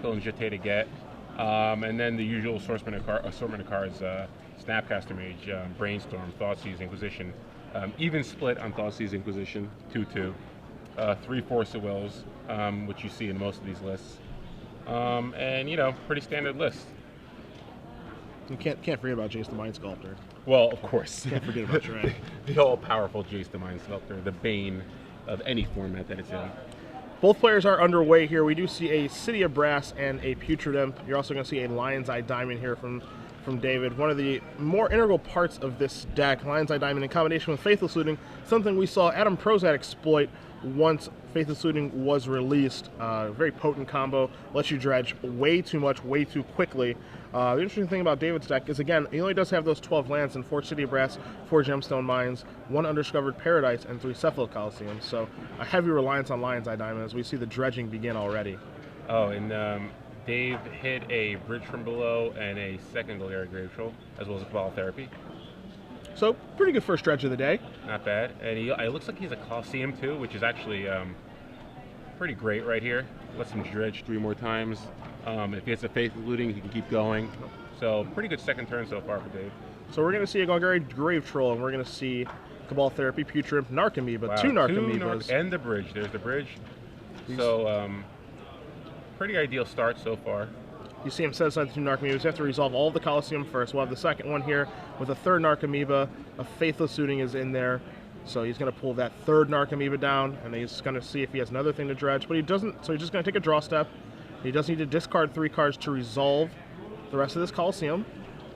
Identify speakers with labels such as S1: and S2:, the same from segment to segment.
S1: and Jeté to get. And then the usual assortment of cards, Snapcaster Mage, Brainstorm, Thoughtseize, Inquisition. Even split on Thoughtseize, Inquisition, 2/2. 3 Force of Wills, which you see in most of these lists. And, you know, pretty standard list.
S2: You can't forget about Jace the Mind Sculptor.
S1: Well, of course.
S2: Can't forget about your right.
S1: The all-powerful Jace the Mind Sculptor, the bane of any format that it's in.
S2: Both players are underway here. We do see a City of Brass and a Putrid Imp. You're also going to see a Lion's Eye Diamond here from David. One of the more integral parts of this deck, Lion's Eye Diamond in combination with Faithless Looting, something we saw Adam Prozat exploit once Faithless Looting was released. Very potent combo, lets you dredge way too much, way too quickly. The interesting thing about David's deck is, again, he only does have those 12 lands and 4 City of Brass, 4 Gemstone Mines, 1 Undiscovered Paradise, and 3 Cephalid Coliseums. So a heavy reliance on Lion's Eye Diamond as we see the dredging begin already.
S1: Oh, and Dave hit a Bridge from Below and a second Galarian Grave Troll, as well as a Cabal Therapy.
S2: So, pretty good first dredge of the day.
S1: Not bad. And it looks like he's a Coliseum too, which is actually pretty great right here. Lets him dredge 3 more times. If he hits a Faithless Looting, he can keep going. So, pretty good second turn so far for Dave.
S2: So, we're going to see a Golgari Grave Troll, and we're going to see Cabal Therapy, Putrid, Narcomoeba,
S1: wow.
S2: 2 Narcomoebas.
S1: And the bridge. There's the bridge. So, pretty ideal start so far.
S2: You see him set aside the 2 Narcomoebas. You have to resolve all of the Coliseum first. We'll have the second one here with a 3rd Narcomoeba. A Faithless Looting is in there. So he's going to pull that 3rd Narcomoeba down, and he's going to see if he has another thing to dredge. But he doesn't, so he's just going to take a draw step. He does need to discard 3 cards to resolve the rest of this Coliseum.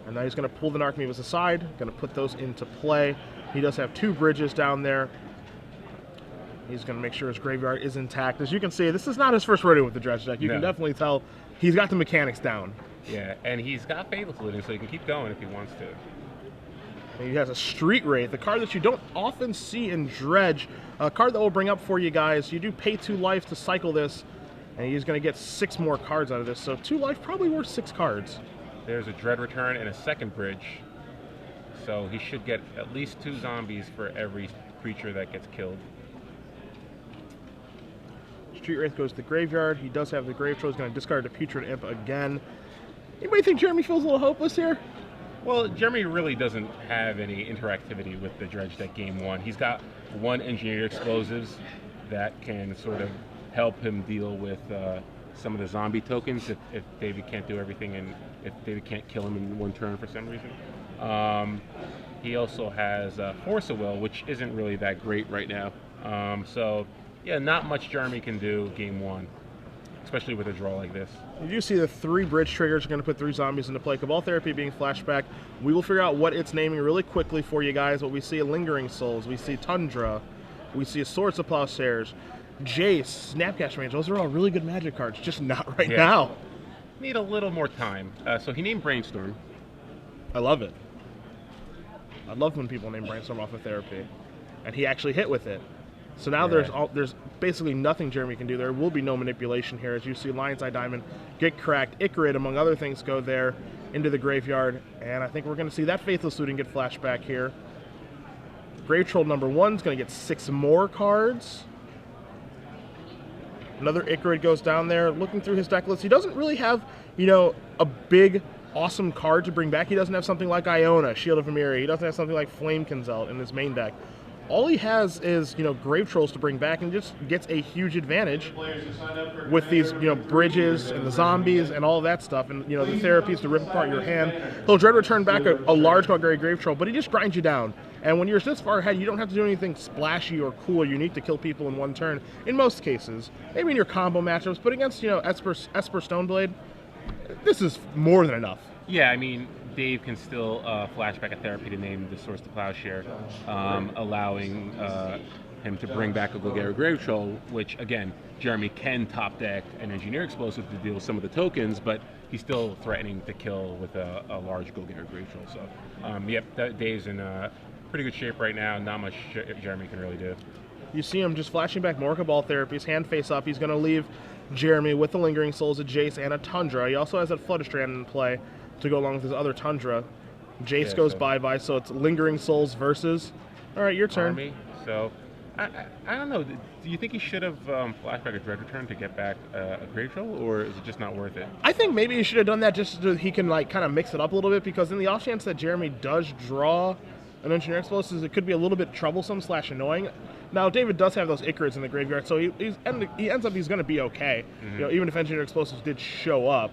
S2: And now he's going to pull the Narcomoebas aside, going to put those into play. He does have 2 bridges down there. He's going to make sure his graveyard is intact. As you can see, this is not his first rodeo with the dredge deck. You can definitely tell he's got the mechanics down.
S1: Yeah, and he's got Faithless Looting, so he can keep going if he wants to.
S2: And he has a Street Wraith, a card that you don't often see in Dredge. A card that we'll bring up for you guys. You do pay 2 life to cycle this, and he's going to get 6 more cards out of this. So 2 life probably worth 6 cards.
S1: There's a Dread Return and a second bridge. So he should get at least 2 zombies for every creature that gets killed.
S2: Street Wraith goes to the graveyard. He does have the Grave Troll. He's going to discard the Putrid Imp again. Anybody think Jeremy feels a little hopeless here?
S1: Well, Jeremy really doesn't have any interactivity with the Dredge deck game 1. He's got 1 Engineered Explosives that can sort of help him deal with some of the zombie tokens if David can't do everything and if David can't kill him in 1 turn for some reason. He also has Force of Will, which isn't really that great right now. So, yeah, not much Jeremy can do game 1, especially with a draw like this.
S2: You do see the 3 bridge triggers are going to put 3 zombies into play. Cabal Therapy being flashback. We will figure out what it's naming really quickly for you guys. But we see Lingering Souls. We see Tundra. We see Swords of Plowshares. Jace, Snapcaster Mage. Those are all really good Magic cards, just not right now.
S1: Need a little more time. So he named Brainstorm.
S2: I love it. I love when people name Brainstorm off of Therapy. And he actually hit with it. So now there's basically nothing Jeremy can do. There will be no manipulation here. As you see Lion's Eye Diamond get cracked. Icarid, among other things, go there into the graveyard. And I think we're going to see that Faithless Looting get flashback here. Grave Troll number 1 is going to get 6 more cards. Another Icarid goes down there. Looking through his deck list, he doesn't really have, you know, a big, awesome card to bring back. He doesn't have something like Iona, Shield of Amiri. He doesn't have something like Flame Kinzel in his main deck. All he has is, you know, Grave Trolls to bring back, and just gets a huge advantage with these, you know, bridges and the zombies and all of that stuff, and, you know, the therapies to rip apart your hand. He'll Dread Return back a large Golgari Grave Troll, but he just grinds you down. And when you're this far ahead, you don't have to do anything splashy or cool or unique to kill people in 1 turn. In most cases, maybe in your combo matchups, but against, you know, Esper Stoneblade, this is more than enough.
S1: Yeah, I mean, Dave can still flashback a therapy to name the Source to Plowshare, allowing him to bring back a Golgari Grave Troll, which, again, Jeremy can top deck an Engineer Explosive to deal with some of the tokens, but he's still threatening to kill with a large Golgari Grave Troll. So, yep, Dave's in pretty good shape right now. Not much Jeremy can really do.
S2: You see him just flashing back more Cabal Therapies, hand face up. He's going to leave Jeremy with the Lingering Souls, a Jace, and a Tundra. He also has that Flutterstrand in play to go along with his other Tundra. Jace goes bye-bye, so it's Lingering Souls versus... All right, your turn.
S1: Army. So I don't know. Do you think he should have flashed back a Dread Return to get back a Grave Troll, or is it just not worth it?
S2: I think maybe he should have done that just so he can like kind of mix it up a little bit, because in the off chance that Jeremy does draw an Engineer Explosives, it could be a little bit troublesome / annoying. Now David does have those Icarids in the graveyard, so he ends up he's going to be okay. You know, even if Engineer Explosives did show up.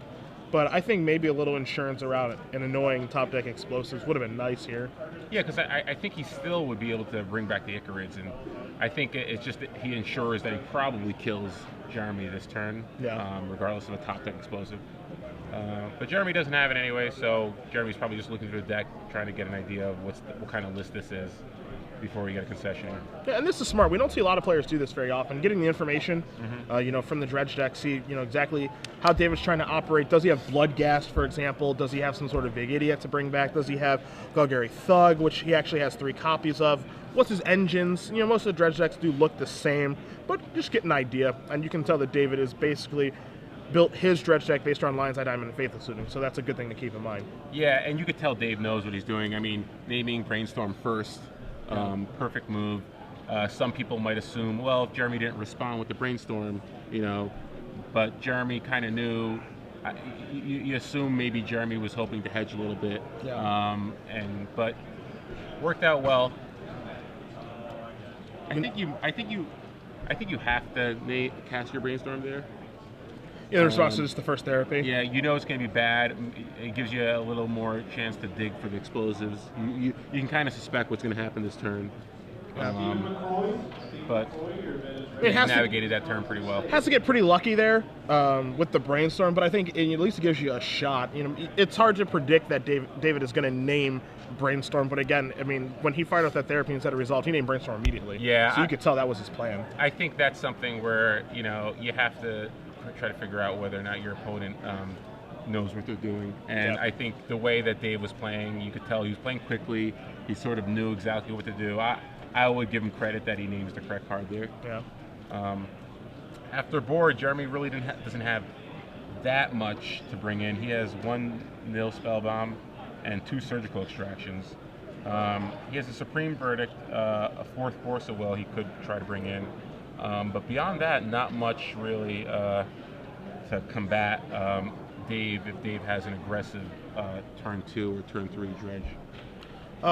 S2: But I think maybe a little insurance around an annoying top deck Explosives would have been nice here.
S1: Yeah, because I think he still would be able to bring back the Icarids, and I think it's just that he ensures that he probably kills Jeremy this turn, regardless of a top deck Explosive. But Jeremy doesn't have it anyway, so Jeremy's probably just looking through the deck, trying to get an idea of what kind of list this is before we get a concession.
S2: Yeah, and this is smart. We don't see a lot of players do this very often. Getting the information, you know, from the Dredge deck, see, you know, exactly how David's trying to operate. Does he have Bloodghast, for example? Does he have some sort of Big Idiot to bring back? Does he have Golgari Thug, which he actually has 3 copies of? What's his engines? You know, most of the Dredge decks do look the same, but just get an idea. And you can tell that David is basically built his Dredge deck based on Lion's Eye Diamond and Faithless Looting, so that's a good thing to keep in mind.
S1: Yeah, and you could tell Dave knows what he's doing. I mean, naming Brainstorm first, perfect move. Some people might assume, well, if Jeremy didn't respond with the Brainstorm, you know, but Jeremy kind of knew. You assume maybe Jeremy was hoping to hedge a little bit, but worked out well. I think you have to cast your Brainstorm there.
S2: Yeah, the response is the first therapy.
S1: Yeah, you know it's going to be bad. It gives you a little more chance to dig for the explosives. You can kind of suspect what's going to happen this turn. But he navigated that turn pretty well.
S2: Has to get pretty lucky there with the Brainstorm, but I think at least it gives you a shot. You know, it's hard to predict that David is going to name Brainstorm, but again, I mean, when he fired out that therapy instead of resolve, he named Brainstorm immediately.
S1: Yeah,
S2: so you could tell that was his plan.
S1: I think that's something where, you know, you have to try to figure out whether or not your opponent knows what they're doing. And I think the way that Dave was playing, you could tell he was playing quickly. He sort of knew exactly what to do. I would give him credit that he names the correct card there.
S2: Yeah.
S1: After board, Jeremy really doesn't have that much to bring in. He has 1 Nil Spellbomb and 2 Surgical Extractions. He has a Supreme Verdict, a 4th Force of Will he could try to bring in. But beyond that, not much really to combat Dave if Dave has an aggressive turn 2 or turn 3 Dredge.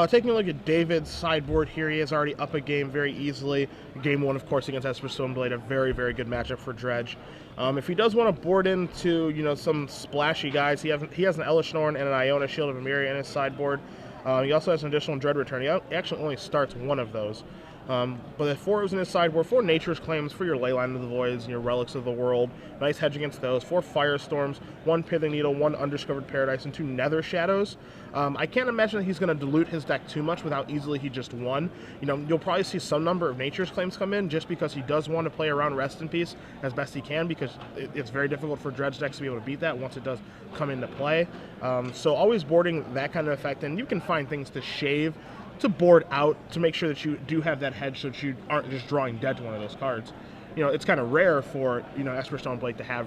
S2: Taking a look at David's sideboard here, he is already up a game very easily. Game 1, of course, against Esper Stoneblade, a very, very good matchup for Dredge. If he does want to board into, you know, some splashy guys, he has an Elishnorn and an Iona Shield of Emeria in his sideboard. He also has an additional Dread Return. He actually only starts 1 of those. But the 4 was in his sideboard, 4 Nature's Claims for your Leyline of the Voids and your Relics of the World. Nice hedge against those. 4 Firestorms, 1 Pithing Needle, 1 Undiscovered Paradise, and 2 Nether Shadows. I can't imagine that he's going to dilute his deck too much with how easily he just won. You know, you'll probably see some number of Nature's Claims come in just because he does want to play around Rest in Peace as best he can, because it's very difficult for Dredge decks to be able to beat that once it does come into play. So always boarding that kind of effect, and you can find things to shave to board out to make sure that you do have that hedge so that you aren't just drawing dead to one of those cards. You know, it's kind of rare for, you know, Esper Stoneblade to have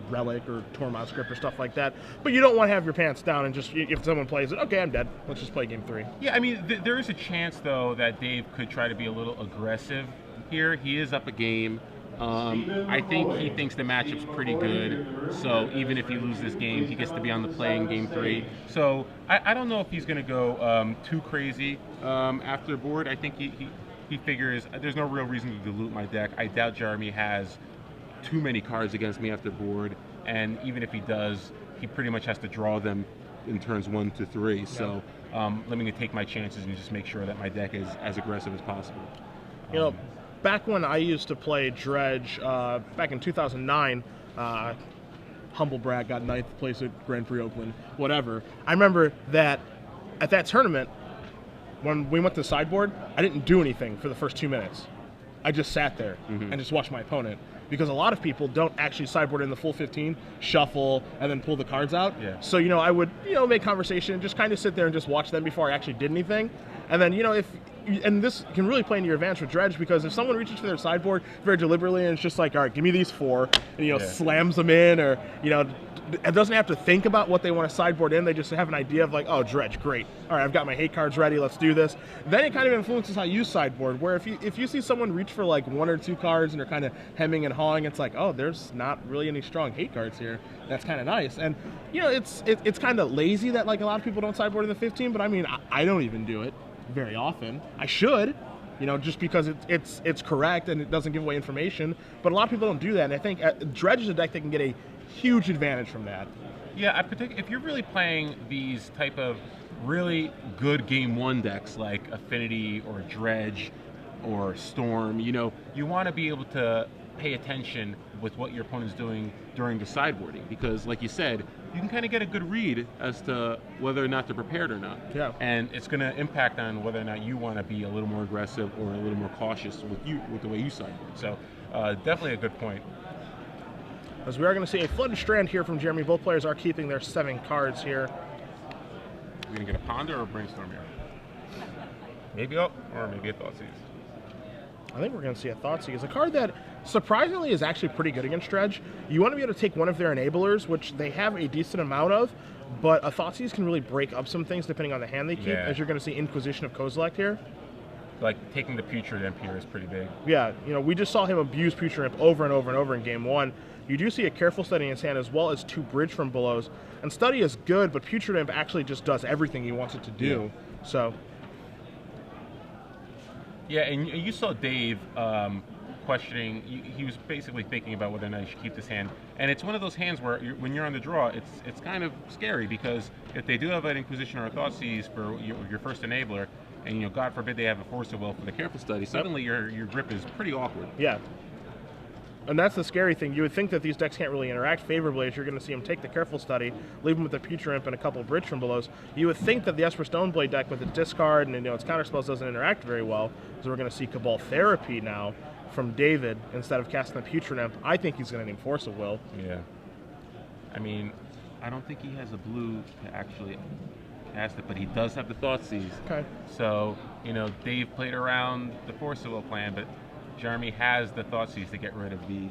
S2: Relic or Tormod Script or stuff like that, but you don't want to have your pants down and just, if someone plays it, okay, I'm dead, let's just play game 3.
S1: Yeah, I mean, there is a chance, though, that Dave could try to be a little aggressive here. He is up a game. I think he thinks the matchup's pretty good, so even if he loses this game, he gets to be on the play in game 3. So I don't know if he's going to go too crazy after board. I think he figures there's no real reason to dilute my deck. I doubt Jeremy has too many cards against me after board, and even if he does, he pretty much has to draw them in turns 1 to 3. So let me take my chances and just make sure that my deck is as aggressive as possible.
S2: You know, back when I used to play Dredge, back in 2009, humble brag, got 9th place at Grand Prix Oakland, whatever. I remember that at that tournament, when we went to sideboard, I didn't do anything for the first 2 minutes. I just sat there and just watched my opponent, because a lot of people don't actually sideboard in the full 15, shuffle, and then pull the cards out.
S1: Yeah.
S2: So, you know, I would, you know, make conversation, just kind of sit there and just watch them before I actually did anything. And then, you know, and this can really play into your advantage with Dredge, because if someone reaches for their sideboard very deliberately and it's just like, all right, give me these 4, and, you know, slams them in, or, you know, doesn't have to think about what they want to sideboard in. They just have an idea of like, oh, dredge, great. All right, I've got my hate cards ready. Let's do this. Then it kind of influences how you sideboard. Where if you see someone reach for like 1 or 2 cards and they're kind of hemming and hawing, it's like, oh, there's not really any strong hate cards here. That's kind of nice. And you know, it's kind of lazy that like a lot of people don't sideboard in the 15. But I mean, I don't even do it very often. I should. You know, just because it's correct and it doesn't give away information. But a lot of people don't do that. And I think Dredge is a deck that can get a huge advantage from that.
S1: Yeah, if you're really playing these type of really good game 1 decks like Affinity or Dredge or Storm, you know, you want to be able to pay attention with what your opponent's doing during the sideboarding, because like you said, you can kind of get a good read as to whether or not they're prepared or not.
S2: Yeah.
S1: And it's going to impact on whether or not you want to be a little more aggressive or a little more cautious with the way you sideboard. So definitely a good point.
S2: As we are going to see a Flooded Strand here from Jeremy. Both players are keeping their 7 cards here.
S1: We're going to get a Ponder or a Brainstorm here? Maybe up, or maybe a Thoughtseize.
S2: I think we're going to see a Thoughtseize, a card that surprisingly is actually pretty good against Dredge. You want to be able to take one of their enablers, which they have a decent amount of, but a Thoughtseize can really break up some things depending on the hand they keep, as you're going to see Inquisition of Kozilek here.
S1: Like taking the Putrid Imp here is pretty big.
S2: Yeah, you know, we just saw him abuse Putrid Imp over and over and over in game 1. You do see a Careful Study in his hand as well as 2 Bridge from Belows. And Study is good, but Putrid Imp actually just does everything he wants it to do. Yeah. So.
S1: Yeah, and you saw Dave questioning. He was basically thinking about whether or not you should keep this hand. And it's one of those hands where when you're on the draw, it's kind of scary, because if they do have an Inquisition or a Thoughtseize for your first enabler, and you know, God forbid they have a Force of Will for the Careful Study, suddenly your grip is pretty awkward.
S2: Yeah. And that's the scary thing. You would think that these decks can't really interact favorably, as you're going to see him take the Careful Study, leave him with a Putrid Imp and a couple of Bridge from Belows. You would think that the Esper Stoneblade deck with its discard and, you know, its counterspells doesn't interact very well. So we're going to see Cabal Therapy now from David instead of casting the Putrid Imp. I think he's going to name Force of Will.
S1: Yeah. I mean, I don't think he has a blue to actually cast it, but he does have the Thoughtseize.
S2: Okay.
S1: So, you know, Dave played around the Force of Will plan, but Jeremy has the Thoughtseize to get rid of the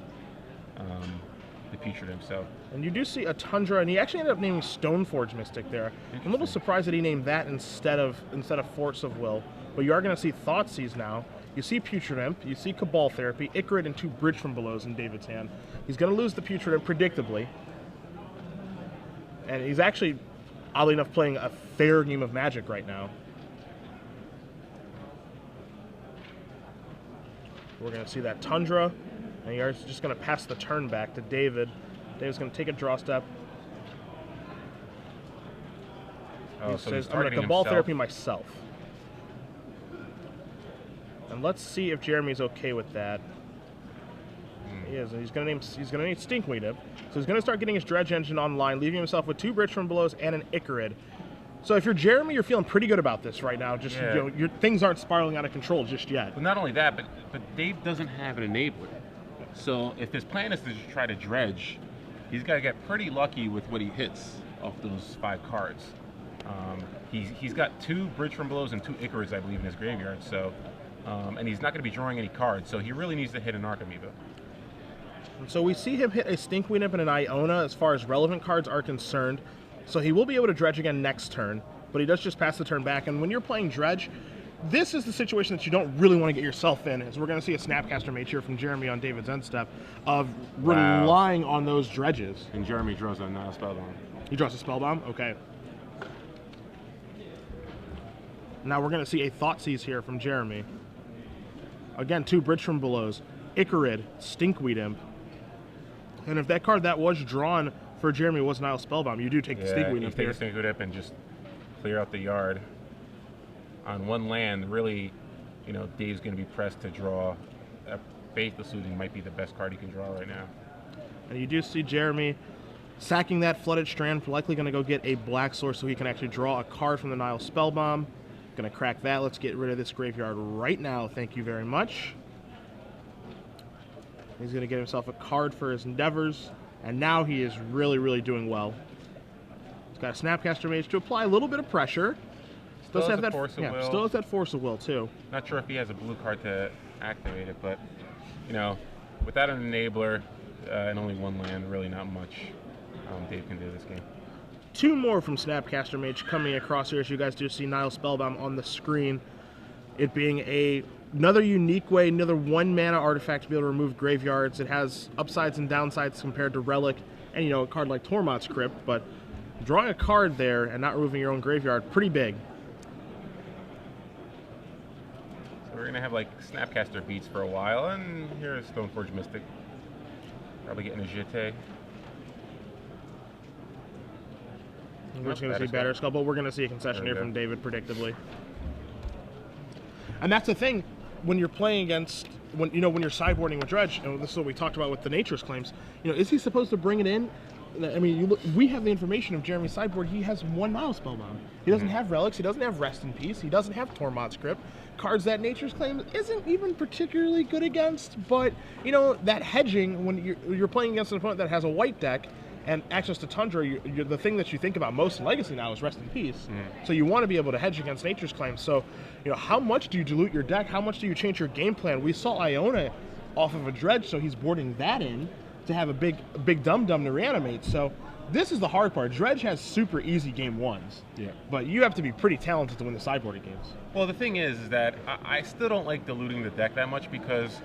S1: Putrid Imp. So. And
S2: you do see a Tundra, and he actually ended up naming Stoneforge Mystic there. I'm a little surprised that he named that instead of Force of Will. But you are going to see Thoughtseize now. You see Putrid Imp, you see Cabal Therapy, Icarid, and 2 Bridge from Belows in David's hand. He's going to lose the Putrid Imp predictably. And he's actually, oddly enough, playing a fair game of Magic right now. We're going to see that Tundra, and you're just going to pass the turn back to David. David's going to take a draw step.
S1: Oh,
S2: he says, I'm going to Cabal Therapy myself. And let's see if Jeremy's okay with that. He is. And he's going to name Stinkweed Imp. So he's going to start getting his Dredge Engine online, leaving himself with 2 Bridge from Belows and an Icarid. So if you're Jeremy, you're feeling pretty good about this right now. Just you know, things aren't spiraling out of control just yet.
S1: But not only that, but Dave doesn't have an enabler. So if his plan is to just try to dredge, he's got to get pretty lucky with what he hits off those 5 cards. He's got 2 Bridge from Belows and 2 Icarids, I believe, in his graveyard. So, and he's not going to be drawing any cards. So he really needs to hit an Archimedes.
S2: So we see him hit a Stinkweed Imp and an Iona as far as relevant cards are concerned. So he will be able to dredge again next turn, but he does just pass the turn back. And when you're playing dredge, this is the situation that you don't really want to get yourself in. As we're going to see a Snapcaster Mage here from Jeremy on David's end step of relying on those dredges.
S1: And Jeremy draws a Spellbomb.
S2: He draws a Spellbomb? Okay. Now we're going to see a Thoughtseize here from Jeremy. Again, 2 Bridge from Belows, Icarid, Stinkweed Imp. And if that card that was drawn for Jeremy was Nile Spellbomb, you do take the Stinkweed Imp here.
S1: You take the Stinkweed Imp and just clear out the yard. On 1 land, really, you know, Dave's going to be pressed to draw. Faithless Looting might be the best card he can draw right now.
S2: And you do see Jeremy sacking that Flooded Strand, likely going to go get a Black Source so he can actually draw a card from the Nile Spellbomb. Going to crack that. Let's get rid of this graveyard right now. Thank you very much. He's going to get himself a card for his endeavors. And now he is really, really doing well. He's got a Snapcaster Mage to apply a little bit of pressure.
S1: Still has that Force of Will.
S2: Still has that Force of Will, too.
S1: Not sure if he has a blue card to activate it, but, you know, without an enabler and only 1 land, really not much. Dave can do this game.
S2: 2 more from Snapcaster Mage coming across here, as you guys do see Nile Spellbound on the screen. It being another unique way, another 1-mana artifact to be able to remove graveyards. It has upsides and downsides compared to Relic and, a card like Tormod's Crypt, but drawing a card there and not removing your own graveyard, pretty big.
S1: So we're going to have like Snapcaster beats for a while, and here's Stoneforge Mystic. Probably getting a Jete.
S2: We're just going to see Batterskull, but we're going to see a concession here from David, predictably. And that's the thing, when you're playing against, when you're sideboarding with Dredge, and this is what we talked about with the Nature's Claims, is he supposed to bring it in? I mean, we have the information of Jeremy's sideboard. He has 1 Nile Spellbound. He doesn't have Relics. He doesn't have Rest in Peace. He doesn't have Tormod's Crypt. Cards that Nature's Claim isn't even particularly good against, but, that hedging, when you're playing against an opponent that has a white deck, and access to Tundra, the thing that you think about most in Legacy now is Rest in Peace. So you want to be able to hedge against Nature's Claim. So, how much do you dilute your deck? How much do you change your game plan? We saw Iona off of a Dredge, so he's boarding that in to have a big dum-dum to reanimate. So this is the hard part. Dredge has super easy game 1s. Yeah. But you have to be pretty talented to win the sideboarding games.
S1: Well, the thing is that I still don't like diluting the deck that much, because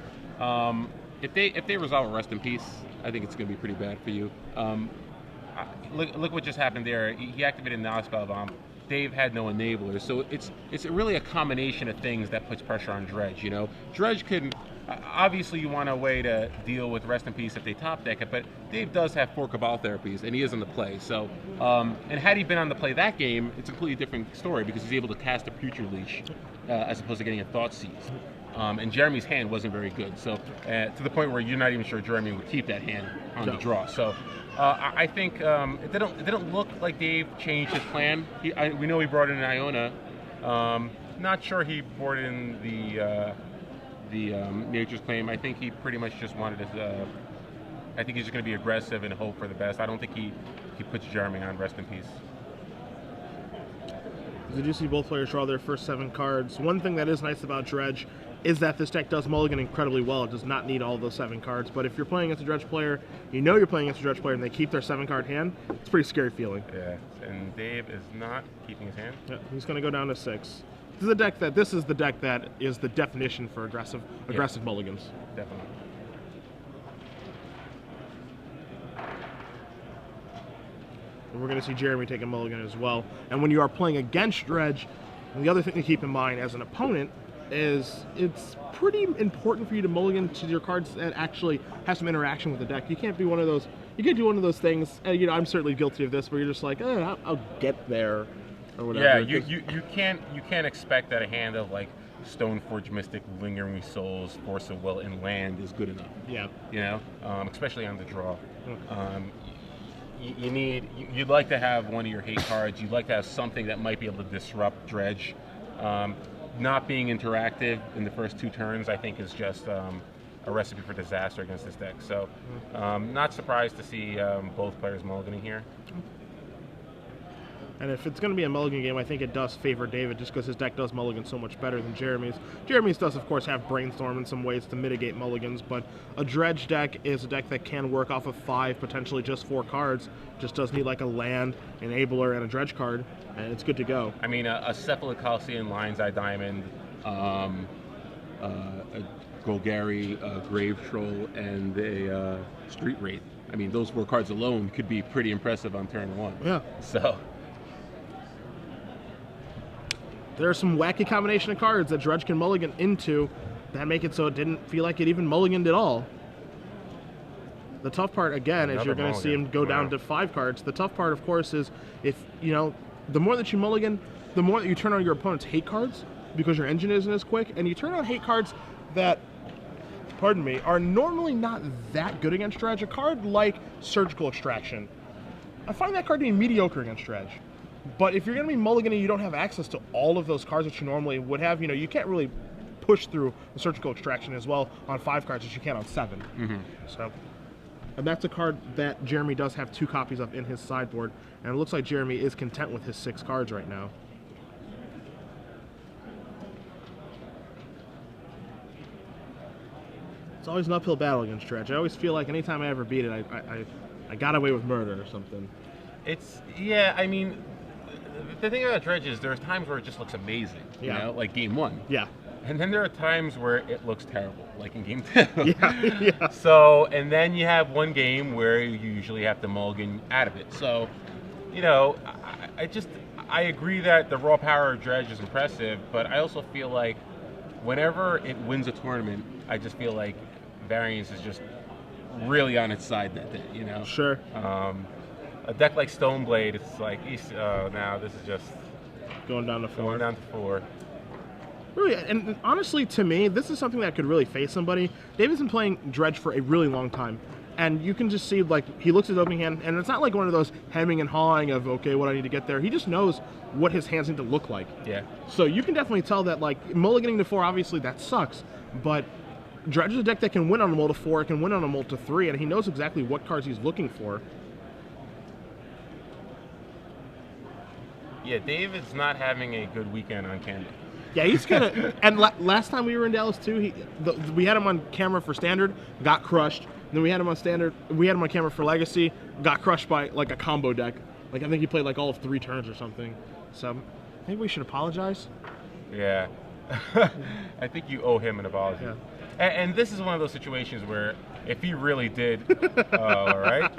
S1: if they resolve a Rest in Peace, I think it's going to be pretty bad for you. Look what just happened there. He activated Nile Spellbound. Dave had no enablers, so it's really a combination of things that puts pressure on Dredge. Dredge could obviously you want a way to deal with Rest in Peace if they top deck it, but Dave does have 4 Cabal therapies, and he is on the play. So, and had he been on the play that game, it's a completely different story, because he's able to cast a Future Leash as opposed to getting a Thought Seize. And Jeremy's hand wasn't very good, so to the point where you're not even sure Jeremy would keep that hand on the draw. So I think it didn't look like Dave changed his plan. We know he brought in Iona. Not sure he brought in the Nature's Claim. I think he pretty much just wanted to. I think he's just going to be aggressive and hope for the best. I don't think he puts Jeremy on Rest in Peace.
S2: Did you see both players draw their first 7 cards? One thing that is nice about Dredge is that this deck does mulligan incredibly well. It does not need all those 7 cards, but if you're playing against a Dredge player, you're playing against a Dredge player and they keep their 7-card hand, it's a pretty scary feeling.
S1: Yeah, and Dave is not keeping his hand.
S2: Yeah, he's going to go down to 6. This is the deck that is the definition for aggressive mulligans.
S1: Definitely.
S2: And we're going to see Jeremy take a mulligan as well. And when you are playing against Dredge, the other thing to keep in mind as an opponent is it's pretty important for you to mulligan to your cards that actually have some interaction with the deck. You can't be one of those. You can't do one of those things. I'm certainly guilty of this, where you're just like, I'll get there, or whatever.
S1: Yeah, you can't expect that a hand of like Stoneforge Mystic, Lingering Souls, Force of Will, and land is good enough.
S2: Yeah.
S1: Especially on the draw. You'd like to have one of your hate cards. You'd like to have something that might be able to disrupt Dredge. Not being interactive in the first 2 turns, I think, is just a recipe for disaster against this deck. So, not surprised to see both players mulliganing here.
S2: And if it's going to be a mulligan game, I think it does favor David, just because his deck does mulligan so much better than Jeremy's. Jeremy's does, of course, have Brainstorm in some ways to mitigate mulligans, but a Dredge deck is a deck that can work off of 5, potentially just 4 cards. Just does need like a land, Enabler, and a Dredge card, and it's good to go.
S1: I mean, a Cephalid Coliseum, Lion's Eye Diamond, a Golgari, a Grave Troll, and a Street Wraith. I mean, those 4 cards alone could be pretty impressive on turn 1.
S2: Yeah.
S1: So
S2: there's some wacky combination of cards that Dredge can mulligan into that make it so it didn't feel like it even mulliganed at all. The tough part, again, is you're going to see him go down to 5 cards. The tough part, of course, is if, the more that you mulligan, the more that you turn on your opponent's hate cards, because your engine isn't as quick, and you turn on hate cards that, are normally not that good against Dredge. A card like Surgical Extraction, I find that card to be mediocre against Dredge. But if you're going to be mulliganing, you don't have access to all of those cards that you normally would have. You can't really push through the Surgical Extraction as well on 5 cards as you can on 7. So, and that's a card that Jeremy does have 2 copies of in his sideboard, and it looks like Jeremy is content with his 6 cards right now. It's always an uphill battle against Dredge. I always feel like anytime I ever beat it, I got away with murder or something.
S1: Yeah, I mean, the thing about Dredge is there's times where it just looks amazing, you know, like game 1.
S2: Yeah.
S1: And then there are times where it looks terrible, like in game 2.
S2: Yeah.
S1: So, and then you have one game where you usually have to mulligan out of it. So, you know, I agree that the raw power of Dredge is impressive, but I also feel like whenever it wins a tournament, I just feel like variance is just really on its side that day, you know?
S2: Sure.
S1: A deck like Stoneblade, it's like, now this is just
S2: going down to 4.
S1: Going down to 4.
S2: Really, and honestly, to me, this is something that could really face somebody. David's been playing Dredge for a really long time, and you can just see, like, he looks at his opening hand, and it's not like one of those hemming and hawing of, okay, what I need to get there. He just knows what his hands need to look like.
S1: Yeah.
S2: So you can definitely tell that, like, mulliganing to 4, obviously, that sucks, but Dredge is a deck that can win on a mull to 4, it can win on a mull to 3, and he knows exactly what cards he's looking for.
S1: Yeah, David's not having a good weekend on Candy.
S2: Yeah, he's gonna. And last time we were in Dallas too, we had him on camera for Standard, got crushed. And then we had him on Standard. We had him on camera for Legacy, got crushed by like a combo deck. Like I think he played like all of 3 turns or something. So I think we should apologize.
S1: Yeah, I think you owe him an apology.
S2: Yeah.
S1: And this is one of those situations where if he really did, all right,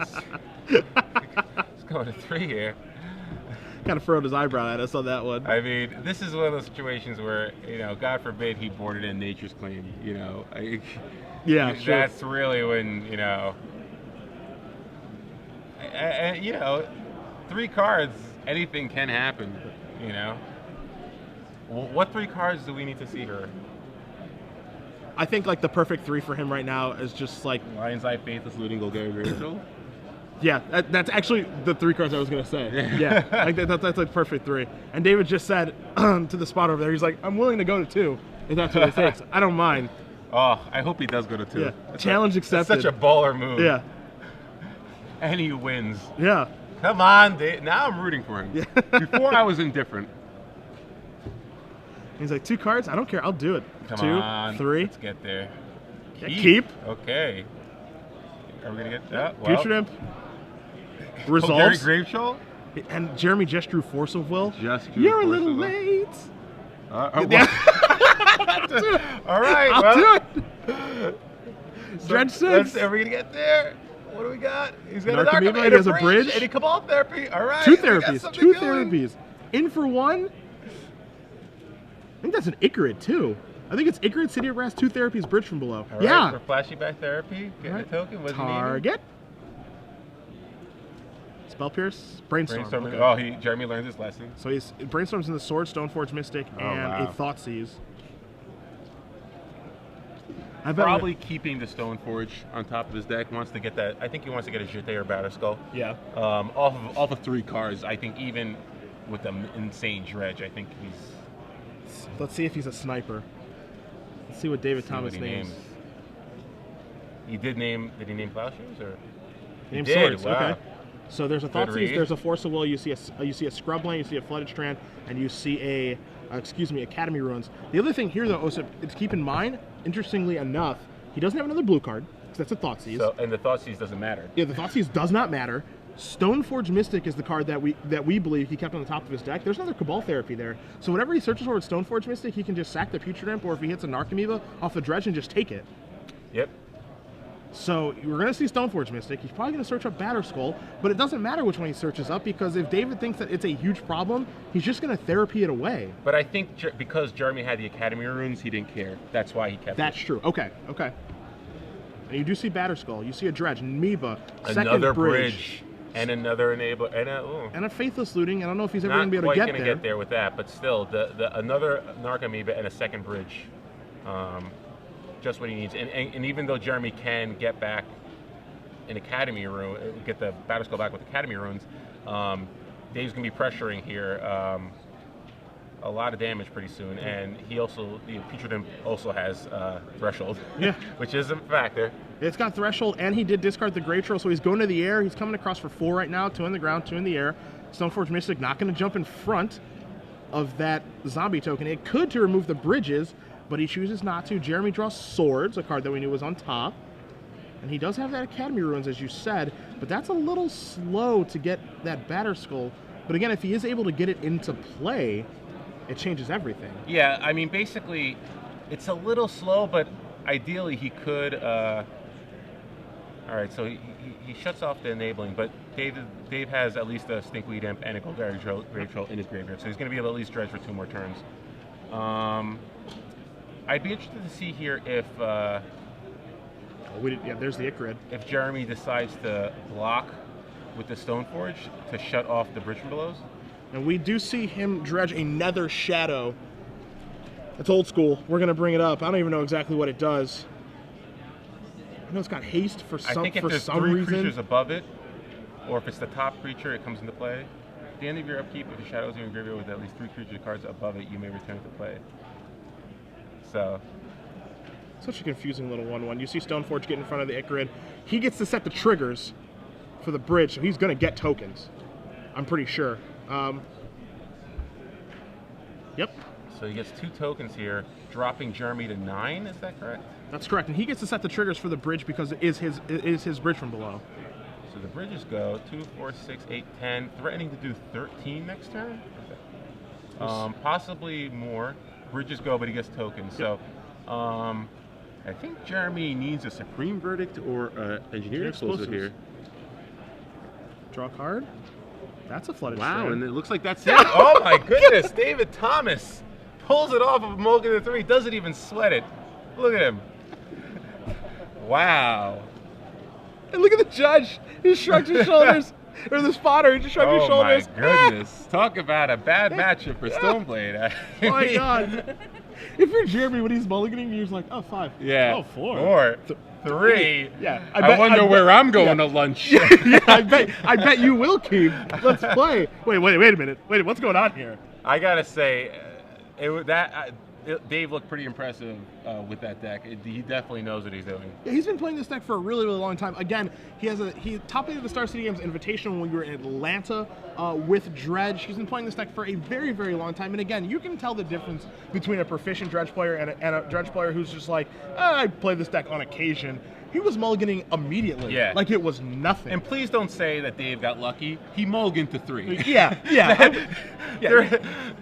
S1: let's go to 3 here.
S2: Kind of furrowed his eyebrow at us on that one.
S1: I mean, this is one of those situations where, you know, God forbid he boarded in Nature's Claim, you know.
S2: Yeah, sure.
S1: That's really when, you know, and, you know, 3 cards, anything can happen, you know. What 3 cards do we need to see here?
S2: I think like the perfect 3 for him right now is just like
S1: Lion's Eye, Faithless, Looting, Golgari.
S2: Yeah, that's actually the 3 cards I was going to say. Yeah, like that's like the perfect 3. And David just said to the spot over there, he's like, I'm willing to go to 2 if that's what it takes. I don't mind.
S1: Oh, I hope he does go to 2.
S2: Yeah. Challenge accepted.
S1: That's such a baller move.
S2: Yeah.
S1: And he wins.
S2: Yeah.
S1: Come on, Dave. Now I'm rooting for him. Yeah. Before I was indifferent.
S2: He's like, 2 cards? I don't care. I'll do it.
S1: Come
S2: 2,
S1: on.
S2: 3.
S1: Let's get there.
S2: Keep.
S1: Okay. Are we going to get that?
S2: Well, Future Imp. Results.
S1: Gary Graveshow?
S2: And Jeremy just drew Force of Will.
S1: You're
S2: a little late.
S1: All right.
S2: I'll do it. Dredge 6.
S1: Are we going to get there? What do we got? He's got
S2: Narcomoeba, he has a bridge.
S1: And a Cabal Therapy. All right.
S2: 2 therapies. 2 therapies. In for 1. I think that's an Icarid, too. I think it's Icarid, City of Brass, 2 therapies, bridge from below.
S1: All right,
S2: yeah.
S1: For Flashy Back Therapy, getting a token. What's
S2: Target. Spell Pierce, Brainstorm.
S1: Okay. Oh, Jeremy learned his lesson.
S2: So he's Brainstorm's in the Sword, Stoneforge Mystic, and a Thoughtseize.
S1: Probably keeping the Stoneforge on top of his deck. Wants to get that. I think he wants to get a Jete or Batterskull.
S2: Yeah.
S1: Off of 3 cards. I think even with the insane Dredge, I think he's.
S2: Let's see if he's a sniper. Let's see what David Thomas names.
S1: Did he name Plowshares or?
S2: Name Swords.
S1: Wow.
S2: Okay. So there's a Thoughtseize, there's a Force of Will, you see a Scrubland, you see a Flooded Strand, and you see a Academy Ruins. The other thing here, though, also, is keep in mind, interestingly enough, he doesn't have another blue card, because that's a Thoughtseize.
S1: So, and the Thoughtseize doesn't matter.
S2: Yeah, the Thoughtseize does not matter. Stoneforge Mystic is the card that we believe he kept on the top of his deck. There's another Cabal Therapy there. So whatever he searches for with Stoneforge Mystic, he can just sack the Future Imp, or if he hits a Narcomoeba off the Dredge and just take it.
S1: Yep.
S2: So we're going to see Stoneforge Mystic. He's probably going to search up Batterskull, but it doesn't matter which one he searches up, because if David thinks that it's a huge problem, he's just going to therapy it away.
S1: But I think because Jeremy had the Academy Runes, he didn't care. That's why he kept it.
S2: That's true. Okay. And you do see Batterskull. You see a Dredge, Amoeba,
S1: another bridge. And another Enabler.
S2: And a Faithless Looting. I don't know if he's ever going to be able to get there.
S1: Not quite going to get there with that, but still, another Narcomoeba and a second bridge. Just what he needs. And even though Jeremy can get back an Academy Rune, get the Batterskull back with Academy Runes, Dave's going to be pressuring here a lot of damage pretty soon. And he also, the Future Imp also has Threshold, which is a factor.
S2: It's got Threshold, and he did discard the Great Troll, so he's going to the air. He's coming across for 4 right now, 2 on the ground, 2 in the air. Stoneforge Mystic not going to jump in front of that zombie token. It could to remove the bridges, but he chooses not to. Jeremy draws Swords, a card that we knew was on top. And he does have that Academy Ruins, as you said, but that's a little slow to get that Batter Skull. But again, if he is able to get it into play, it changes everything.
S1: Yeah, I mean, basically, it's a little slow, but ideally he could. All right, so he shuts off the enabling, but Dave has at least a Stinkweed Imp and a Golgari Grave Troll in his graveyard, so he's going to be able to at least dredge for 2 more turns. I'd be interested to see here if.
S2: There's the Ichrid.
S1: If Jeremy decides to block with the Stoneforge to shut off the Bridge from Belows.
S2: And we do see him dredge another Shadow. It's old school. We're going to bring it up. I don't even know exactly what it does. I know it's got haste for some reason.
S1: I think if there's 3 creatures above it, or if it's the top creature, it comes into play. At the end of your upkeep, if the Shadow is in your graveyard with at least 3 creature cards above it, you may return it to play. So...
S2: Such a confusing little 1/1. You see Stoneforge get in front of the Ichrid. He gets to set the triggers for the bridge, so he's going to get tokens. I'm pretty sure. Yep.
S1: So he gets 2 tokens here, dropping Jeremy to 9. Is that correct?
S2: That's correct, and he gets to set the triggers for the bridge because it is his bridge from below.
S1: So the bridges go 2, 4, 6, 8, 10, threatening to do 13 next turn. Possibly more. Bridges go, but he gets tokens.
S2: Yep.
S1: So. I think Jeremy needs a Supreme Verdict or Engineering Explosive here.
S2: Draw a card. That's a Flooded
S1: Wow,
S2: Strand.
S1: and it looks like that's it. Oh my goodness, David Thomas pulls it off of Mulligan to 3. Doesn't even sweat it. Look at him. Wow.
S2: And look at the judge. He shrugged his shoulders. Or the spotter, he just shrugged his shoulders.
S1: Oh my goodness. Talk about a bad matchup for Stoneblade.
S2: Oh my God. If you're Jeremy when he's mulliganing, you're just like, oh, 5.
S1: Yeah.
S2: Oh, 4.
S1: 4. 3.
S2: Yeah.
S1: I wonder where I'm going to lunch.
S2: Yeah, I bet you will keep. Let's play. Wait a minute. Wait, what's going on here?
S1: I gotta say, Dave looked pretty impressive with that deck. He definitely knows what he's doing.
S2: Yeah, he's been playing this deck for a really, really long time. Again, he top 8 of the Star City Games Invitational when we were in Atlanta with Dredge. He's been playing this deck for a very, very long time. And again, you can tell the difference between a proficient Dredge player and a Dredge player who's just like, I play this deck on occasion. He was mulliganing immediately, like it was nothing.
S1: And please don't say that Dave got lucky. He mulliganed to 3.
S2: Yeah.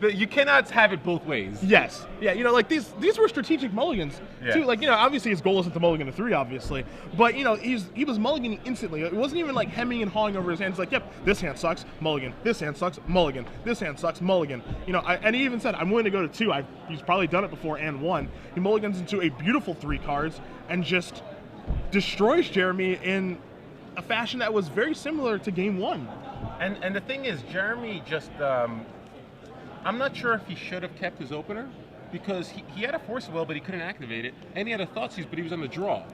S1: You cannot have it both ways.
S2: Yes. Yeah, like these were strategic mulligans, too. Like, obviously his goal isn't to mulligan to 3, obviously. But, he was mulliganing instantly. It wasn't even like hemming and hawing over his hands. Like, yep, this hand sucks, mulligan. This hand sucks, mulligan. This hand sucks, mulligan. And he even said, I'm willing to go to 2. He's probably done it before and won. He mulligans into a beautiful 3 cards and just destroys Jeremy in a fashion that was very similar to game 1.
S1: And the thing is, Jeremy just, I'm not sure if he should have kept his opener, because he had a Force of Will, but he couldn't activate it, and he had a Thoughtseize, but he was on the draw.